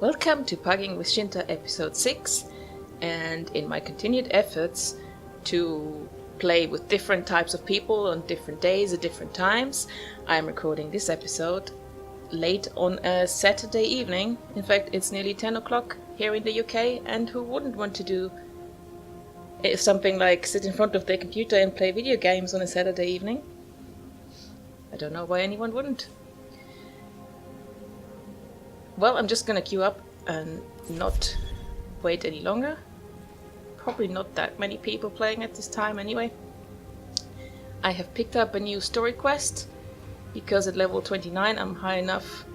Welcome to Pugging with Shintar episode 6, and in my continued efforts to play with different types of people on different days at different times, I am recording this episode late on a Saturday evening. In fact, it's nearly 10 o'clock here in the UK, and who wouldn't want to do something like sit in front of their computer and play video games on a Saturday evening? I don't know why anyone wouldn't. Well, I'm just gonna queue up and not wait any longer. Probably not that many people playing at this time anyway. I have picked up a new story quest because at level 29 I'm high enough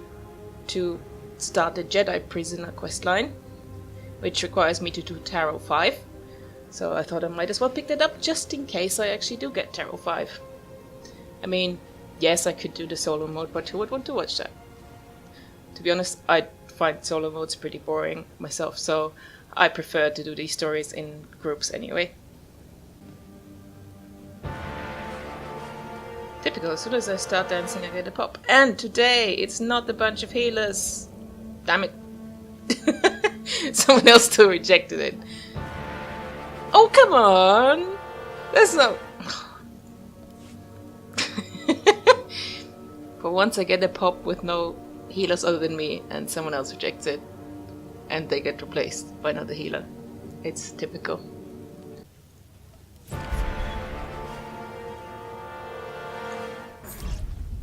to start the Jedi Prisoner questline, which requires me to do Tarot 5. So I thought I might as well pick that up just in case I actually do get Tarot 5. I mean, yes, I could do the solo mode, but who would want to watch that? To be honest, I find solo modes pretty boring myself, so I prefer to do these stories in groups anyway. Typical, as soon as I start dancing I get a pop. And today it's not a bunch of healers. Damn it. Someone else still rejected it. Oh, come on! There's no... For once I get a pop with no healers other than me, and someone else rejects it, and they get replaced by another healer. It's typical.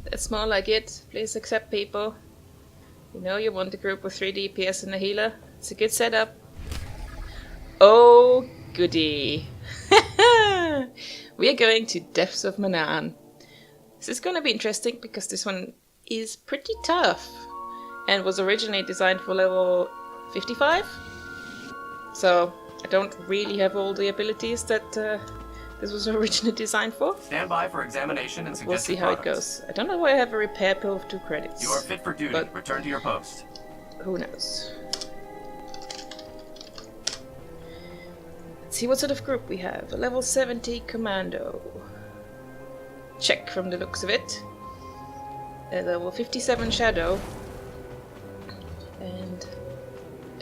That's more like it. Please accept people. You know you want a group with 3 DPS and a healer. It's a good setup. Oh goody. We are going to Depths of Manaan. This is going to be interesting because this one is pretty tough and was originally designed for level 55. So I don't really have all the abilities that this was originally designed for. Stand by for examination and we'll see how it goes. I don't know why I have a repair pill of 2 credits. You are fit for duty. But return to your post. Who knows? Let's see what sort of group we have. A level 70 commando. Check from the looks of it. A level 57 shadow. And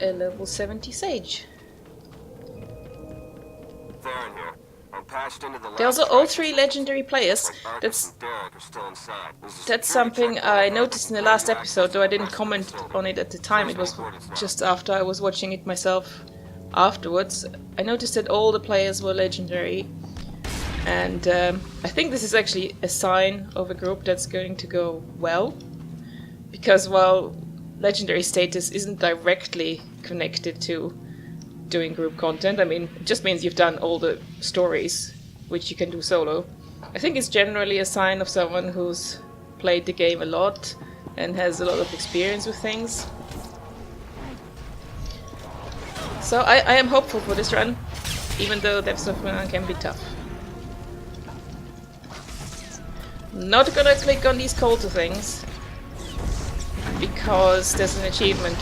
a level 70 sage. They're also all 3 legendary players. That's something I noticed in the last episode, though I didn't comment on it at the time. It was just after I was watching it myself afterwards. I noticed that all the players were legendary. And I think this is actually a sign of a group that's going to go well. Because while legendary status isn't directly connected to doing group content, I mean, it just means you've done all the stories, which you can do solo. I think it's generally a sign of someone who's played the game a lot and has a lot of experience with things. So I am hopeful for this run, even though Depths of Manaan can be tough. Not gonna click on these call to things because there's an achievement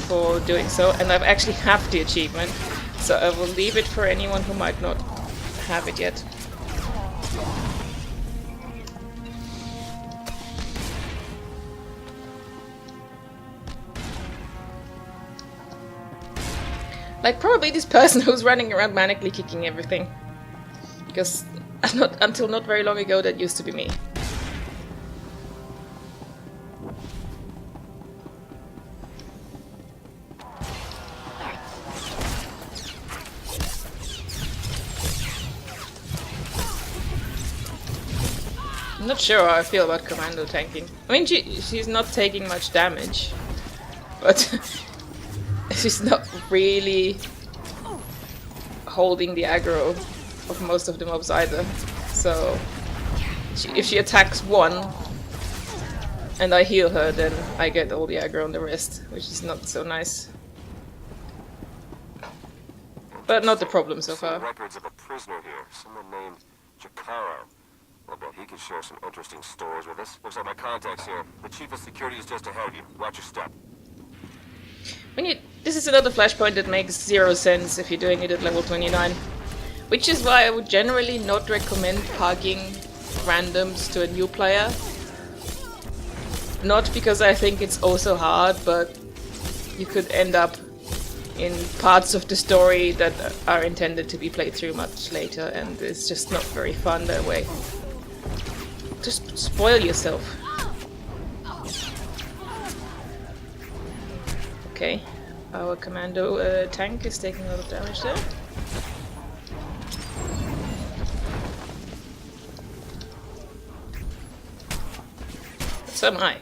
for doing so, and I actually have the achievement, so I will leave it for anyone who might not have it yet. Like probably this person who's running around manically kicking everything, because until not very long ago that used to be me. I'm not sure how I feel about commando tanking. I mean, she's not taking much damage, but she's not really holding the aggro of most of the mobs either. So if she attacks one and I heal her, then I get all the aggro on the rest, which is not so nice. But not the problem so far. Records of a prisoner here, someone named Jakaro. I'll bet he could share some interesting stories with us. Looks like my contact's here. The chief of security is just ahead of you. Watch your step. This is another flashpoint that makes 0 sense if you're doing it at level 29. Which is why I would generally not recommend pugging randoms to a new player. Not because I think it's also hard, but you could end up in parts of the story that are intended to be played through much later, and it's just not very fun that way. Just spoil yourself. Okay, our commando tank is taking a lot of damage there. But so am I.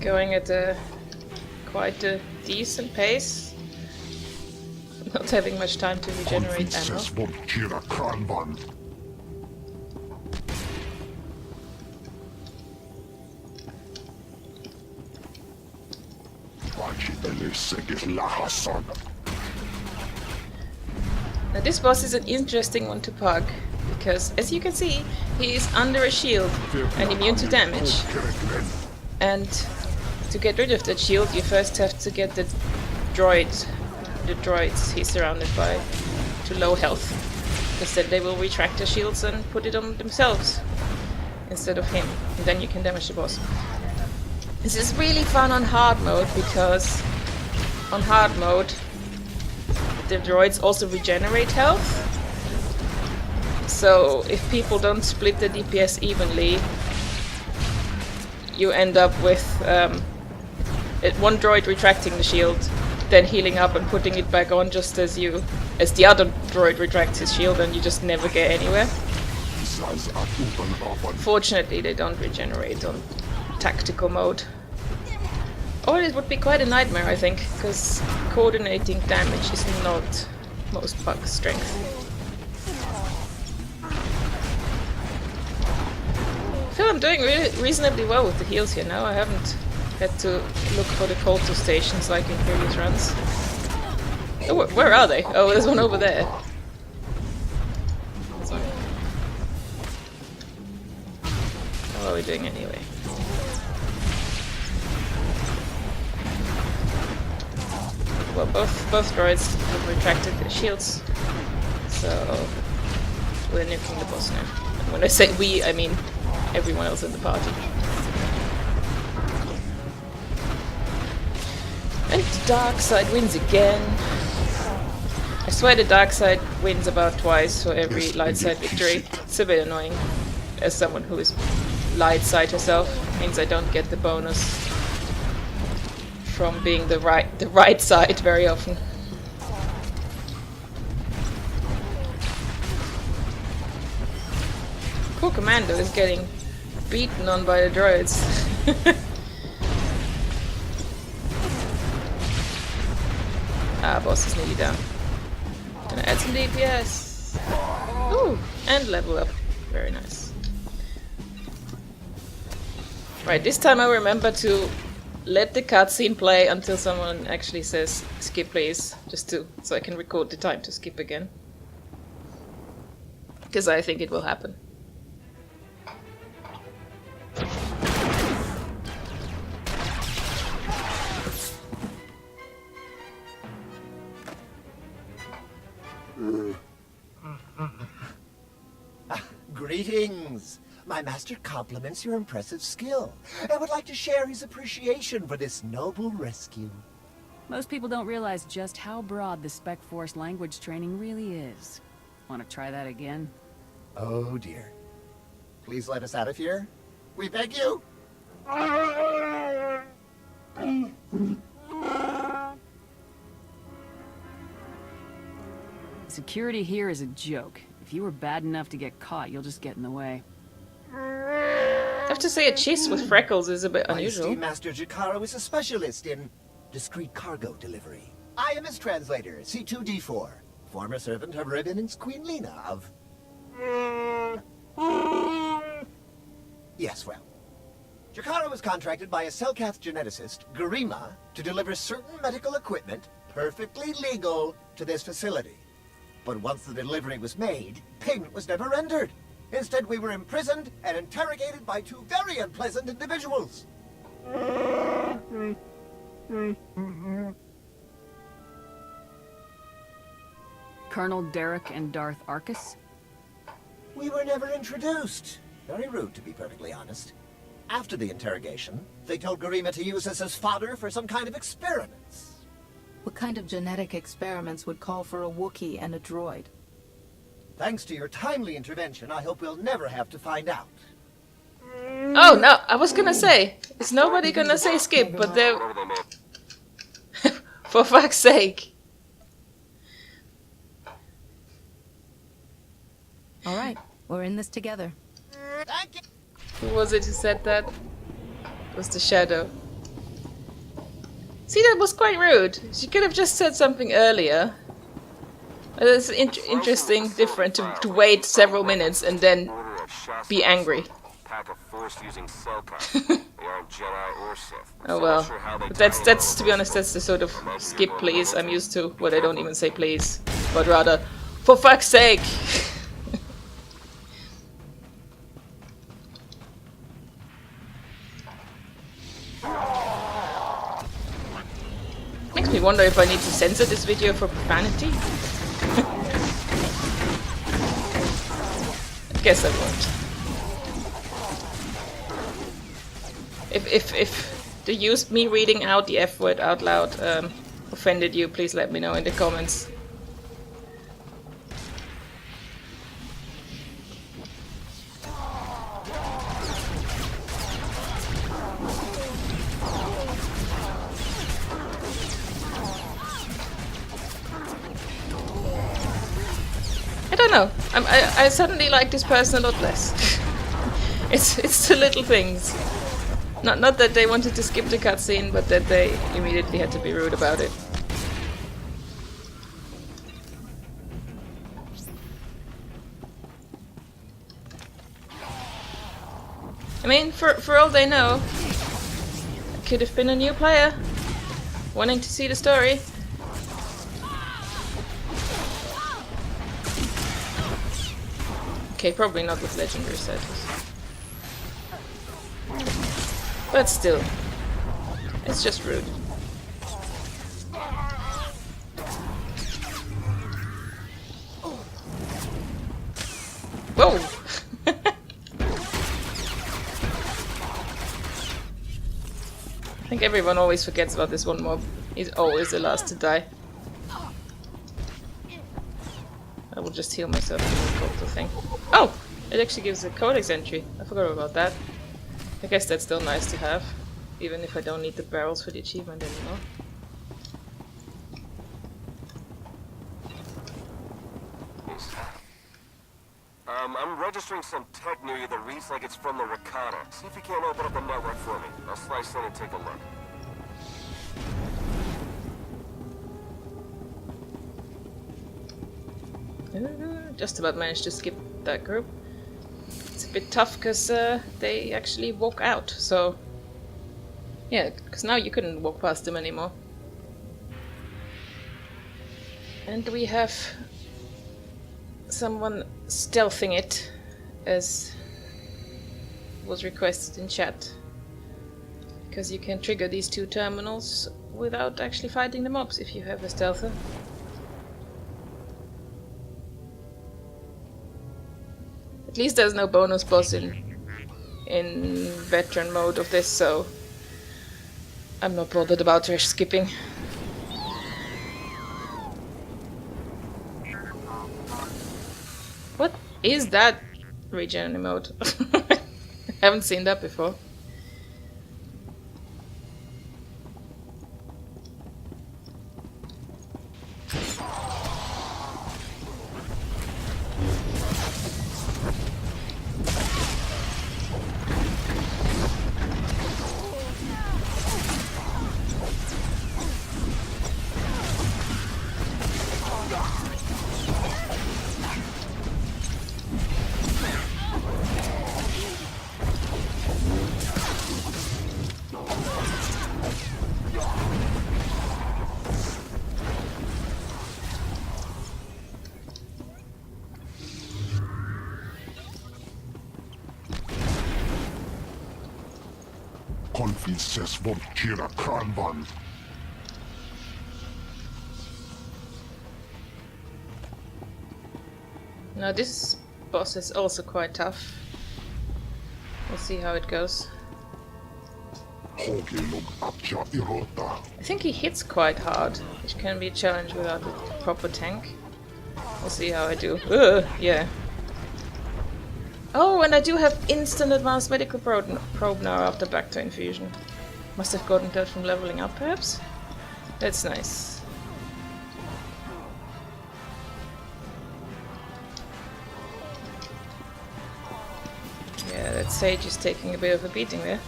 Going at quite a decent pace. Not having much time to regenerate ammo. Now this boss is an interesting one to pug, because as you can see, he is under a shield and immune to damage. And to get rid of that shield, you first have to get the droids he's surrounded by to low health, because then they will retract their shields and put it on themselves instead of him, and then you can damage the boss. This is really fun on hard mode, because on hard mode the droids also regenerate health, so if people don't split the DPS evenly, you end up with one droid retracting the shield, then healing up and putting it back on just as the other droid retracts his shield, and you just never get anywhere. Fortunately, they don't regenerate on tactical mode. Or it would be quite a nightmare, I think, because coordinating damage is not most bug strength. I feel I'm doing reasonably well with the heals here now. I haven't had to look for the Colto stations like in previous runs. Oh, where are they? Oh, there's one over there. Sorry. How are we doing anyway? Well, both droids have retracted their shields, so we're nuking the boss now. And when I say we, I mean everyone else in the party. And the dark side wins again. I swear the dark side wins about twice for every light side victory. It's a bit annoying as someone who is light side herself. It means I don't get the bonus from being the right side very often. Poor Commando is getting beaten on by the droids. Boss is nearly down. Gonna add some DPS. Ooh, and level up. Very nice. Right, this time I remember to let the cutscene play until someone actually says skip please, so I can record the time to skip again. Because I think it will happen. Greetings! My master compliments your impressive skill and would like to share his appreciation for this noble rescue. Most people don't realize just how broad the Spec Force language training really is. Want to try that again? Oh dear. Please let us out of here. We beg you! Security here is a joke. If you were bad enough to get caught, you'll just get in the way. I have to say a cheese with freckles is a bit My unusual. esteemed Master Jakaro is a specialist in discreet cargo delivery. I am his translator, C2D4, former servant of Ribbon's Queen Lena of... Yes, well. Jakaro was contracted by a Selkath geneticist, Garima, to deliver certain medical equipment, perfectly legal, to this facility. But once the delivery was made, payment was never rendered. Instead, we were imprisoned and interrogated by two very unpleasant individuals. Colonel Derek and Darth Arcus? We were never introduced. Very rude, to be perfectly honest. After the interrogation, they told Garima to use us as fodder for some kind of experiments. What kind of genetic experiments would call for a Wookiee and a droid? Thanks to your timely intervention, I hope we'll never have to find out. Oh no, I was gonna say, is nobody gonna say skip, but they're... Whatever they may. For fuck's sake. All right, we're in this together. Thank you. Who was it who said that? It was the Shadow. See, that was quite rude. She could have just said something earlier. It's interesting, different to wait several minutes and then Order of Shasta. be angry. Pack of force-using Selkite. They aren't Jedi or Sith. Oh So well. not sure how they But tie that's to be honest, that's the sort of skip please I'm used to. What I don't even say please, but rather, for fuck's sake. Makes me wonder if I need to censor this video for profanity. I guess I won't. If me reading out the F word out loud offended you, please let me know in the comments. I don't know. I suddenly like this person a lot less. It's the little things. Not that they wanted to skip the cutscene, but that they immediately had to be rude about it. I mean, for all they know, it could have been a new player wanting to see the story. Okay, probably not with legendary status. But still, it's just rude. Whoa! I think everyone always forgets about this one mob. He's always the last to die. I will just heal myself with the portal thing. Oh! It actually gives a codex entry. I forgot about that. I guess that's still nice to have, even if I don't need the barrels for the achievement anymore. I'm registering some tech near you that reads like it's from the Rakata. See if you can't open up a network for me. I'll slice in and take a look. Just about managed to skip that group. It's a bit tough because they actually walk out, so... Yeah, because now you couldn't walk past them anymore. And we have someone stealthing it, as was requested in chat. Because you can trigger these two terminals without actually fighting the mobs if you have a stealther. At least there's no bonus boss in veteran mode of this, so I'm not bothered about skipping. What is that regen mode? I haven't seen that before. konfises vortira kranvan. Now this boss is also quite tough. We'll see how it goes. Hogilog apja irota. I think he hits quite hard, which can be a challenge without a proper tank. We'll see how I do. Yeah. Oh, and I do have instant advanced medical probe now after Bacter infusion. Must have gotten that from leveling up, perhaps? That's nice. Yeah, that sage is taking a bit of a beating there.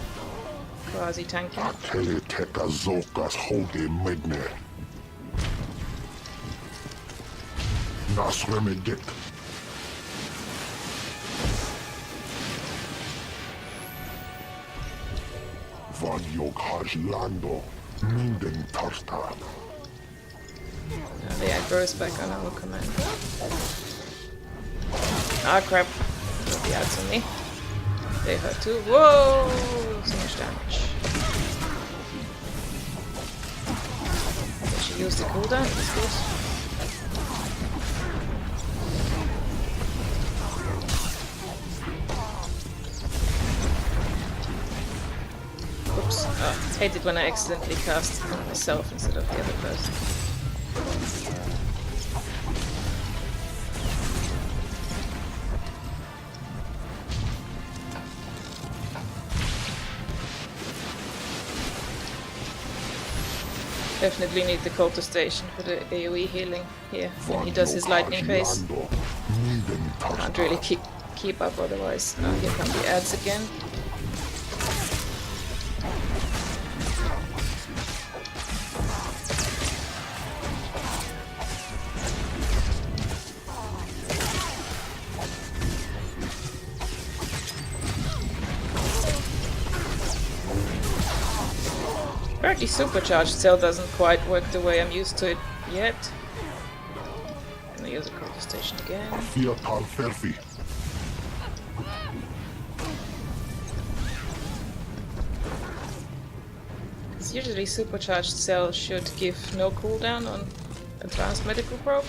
Quasi tanking. Atele teka zokas hoge medne. Nas remedik. Vajog haj lando. Minden tarta. The aggro is back on our command. Ah crap. The ads on me. They hurt too. Whoa! So much damage. She used the cooldown, that's good. Oops. Oh, hate it when I accidentally cast on myself instead of the other person. Definitely need the culture station for the AoE healing here when he does his lightning phase. Can't really keep up otherwise. Oh, here come the ads again. Apparently supercharged cell doesn't quite work the way I'm used to it yet. I'm gonna use a culture station again. Because usually supercharged cell should give no cooldown on advanced medical probe.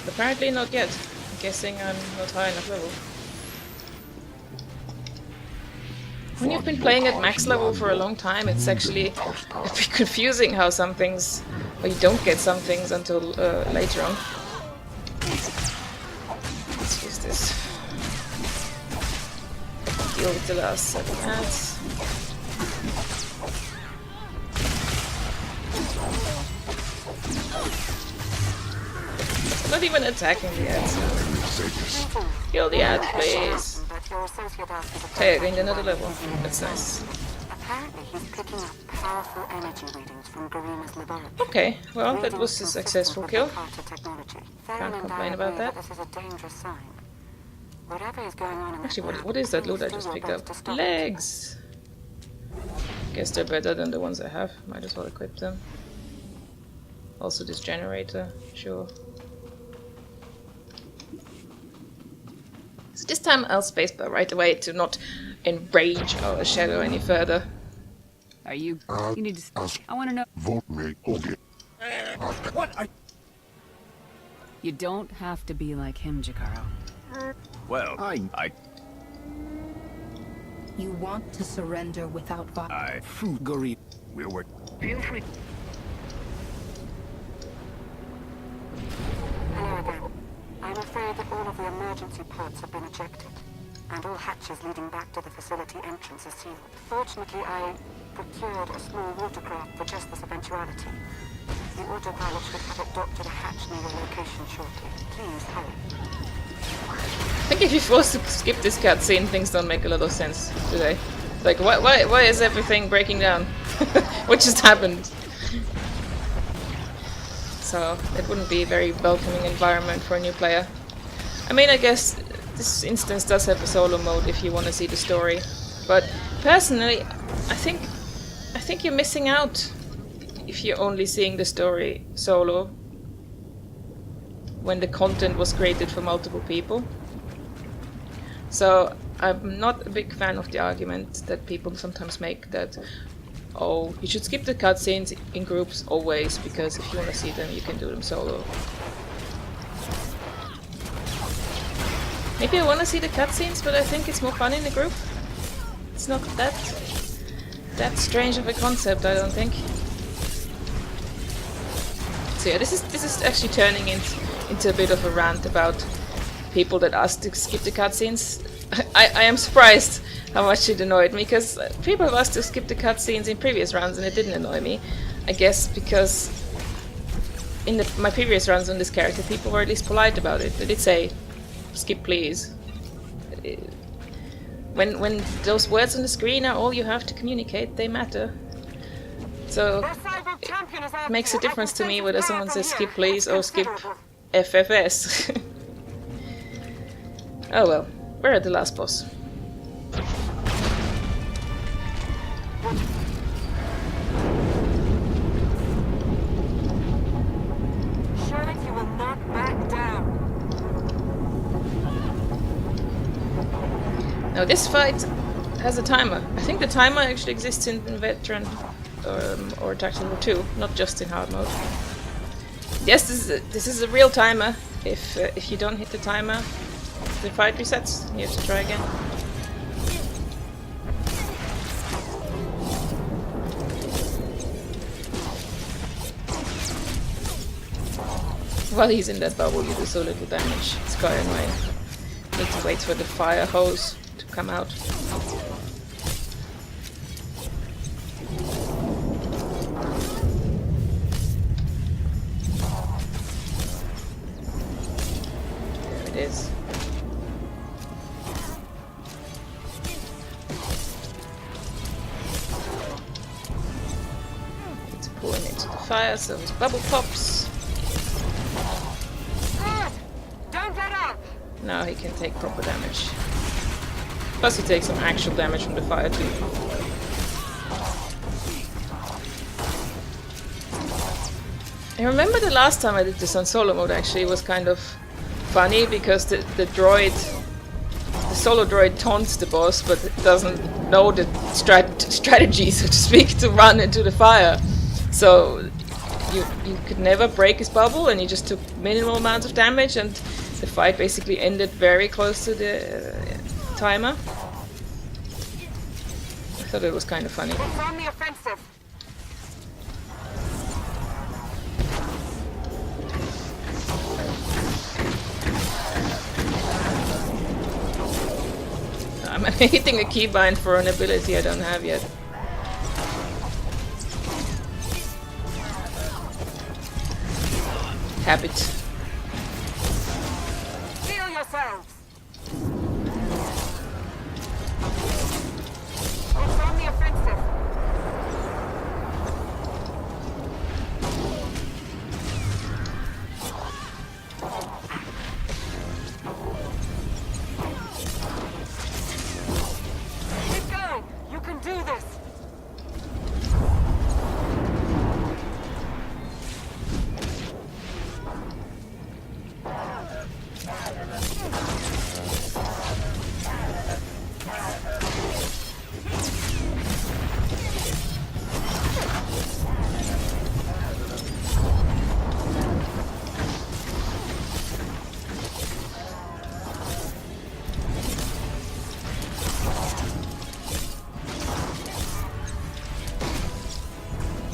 But apparently not yet. I'm guessing I'm not high enough level. When you've been playing at max level for a long time, it's actually a bit confusing how some things, or you don't get some things until later on. Let's use this. Deal with the last 7 ads. Not even attacking the ads. Kill the ads, please. Hey, I gained another level. That's nice. Apparently he's picking up powerful energy readings from Garima's laboratory. Okay, well, that was a successful kill. Can't complain about that. This is a dangerous sign. Whatever is going on in Actually, what is that loot I just picked up? Legs! Guess they're better than the ones I have. Might as well equip them. Also this generator, sure. So this time I'll spacebar right away to not enrage our shadow any further. Are you... You need to... I want to know... Vote me, okay. What are... You don't have to be like him, Jakaro. Well, I You want to surrender without violence. Fugari. We were. Feel free. Hello again. I'm afraid that all of the emergency pods have been ejected, and all hatches leading back to the facility entrance are sealed. Fortunately, I procured a small watercraft for just this eventuality. The autopilot should have it docked at a hatch near your location shortly. Please hurry. I think if you're forced to skip this cutscene, things don't make a lot of sense, do they? Like, why is everything breaking down? What just happened? So, it wouldn't be a very welcoming environment for a new player. I mean, I guess this instance does have a solo mode if you want to see the story. But, personally, I think you're missing out if you're only seeing the story solo when the content was created for multiple people. So I'm not a big fan of the argument that people sometimes make that, Oh, you should skip the cutscenes in groups always, because if you want to see them, you can do them solo. Maybe I want to see the cutscenes, but I think it's more fun in a group. It's not that strange of a concept, I don't think. So yeah, this is actually turning into a bit of a rant about people that ask to skip the cutscenes. I am surprised how much it annoyed me, because people have asked to skip the cutscenes in previous rounds and it didn't annoy me. I guess because in my previous runs on this character, people were at least polite about it. They did say, skip please. When those words on the screen are all you have to communicate, they matter. So it makes a difference to me whether someone says skip please or skip FFS. Oh well, we're at the last boss. Surely you will not back down. Now this fight has a timer. I think the timer actually exists in Veteran or Tactical 2, not just in hard mode. Yes, this is a real timer. If you don't hit the timer, the fight resets. You have to try again. While he's in that bubble, you do so little damage. It's quite annoying. Need to wait for the fire hose to come out. There it is. Need to pull him into the fire so his bubble pops. Don't let up. Now he can take proper damage. Plus he takes some actual damage from the fire too. I remember the last time I did this on solo mode actually, it was kind of funny because the solo droid taunts the boss, but it doesn't know the strategy, so to speak, to run into the fire. So you could never break his bubble, and he just took minimal amounts of damage, and the fight basically ended very close to the timer. I thought it was kind of funny. It's on the offensive. I'm hitting a keybind for an ability I don't have yet. Habit. Heal yourselves. It's on the offensive. Keep going. You can do this.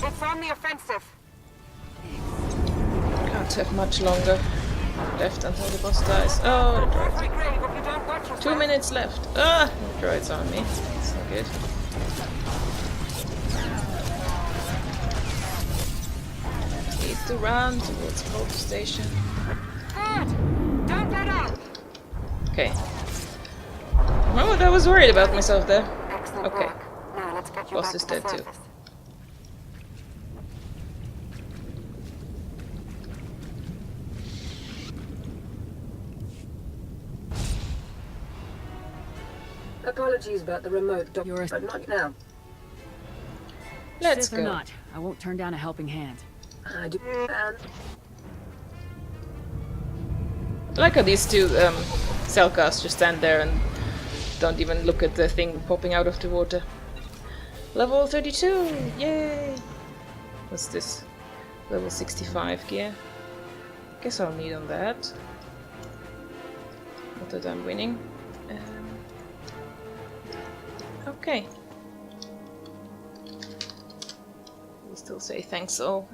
It's on the offensive. Can't have much longer left until the boss dies. Oh, the droid. Every grave if you don't watch yourself. 2 minutes left. Ah, the droid's on me. It's not good. Need to run towards Pulp Station. Good. Don't let up. Okay. Oh, I was worried about myself there. Excellent Okay. work. Now let's get you Boss back is to the dead too. surface. Apologies about the remote, You're a- but not now. Let's Sith go. or not, I won't turn down a helping hand. I do. I like how these two Selkas just stand there and don't even look at the thing popping out of the water. Level 32! Yay! What's this? Level 65 gear. Guess I'll need on that. Not that I'm winning. Okay. We still say thanks all.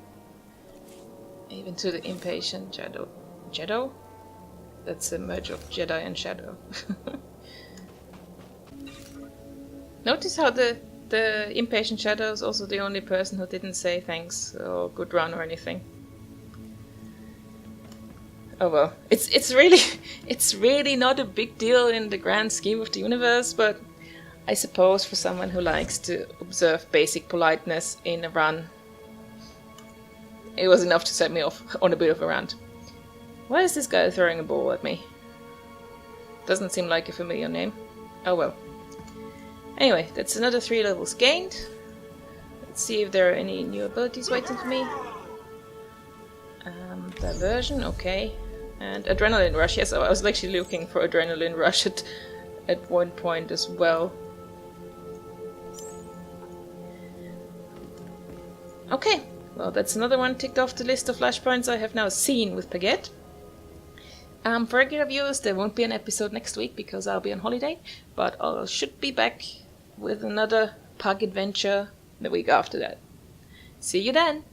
Even to the impatient Shadow. Shadow? That's a merge of Jedi and Shadow. Notice how the impatient Shadow is also the only person who didn't say thanks or good run or anything. Oh well, it's really not a big deal in the grand scheme of the universe, but I suppose for someone who likes to observe basic politeness in a run, it was enough to set me off on a bit of a rant. Why is this guy throwing a ball at me? Doesn't seem like a familiar name. Oh well. Anyway, that's another 3 levels gained. Let's see if there are any new abilities waiting for me. Diversion, okay. And Adrenaline Rush, yes, I was actually looking for Adrenaline Rush at one point as well. Okay, well that's another one ticked off the list of flashpoints I have now seen with Paget. For regular viewers, there won't be an episode next week because I'll be on holiday, but I should be back with another Pug adventure the week after that. See you then!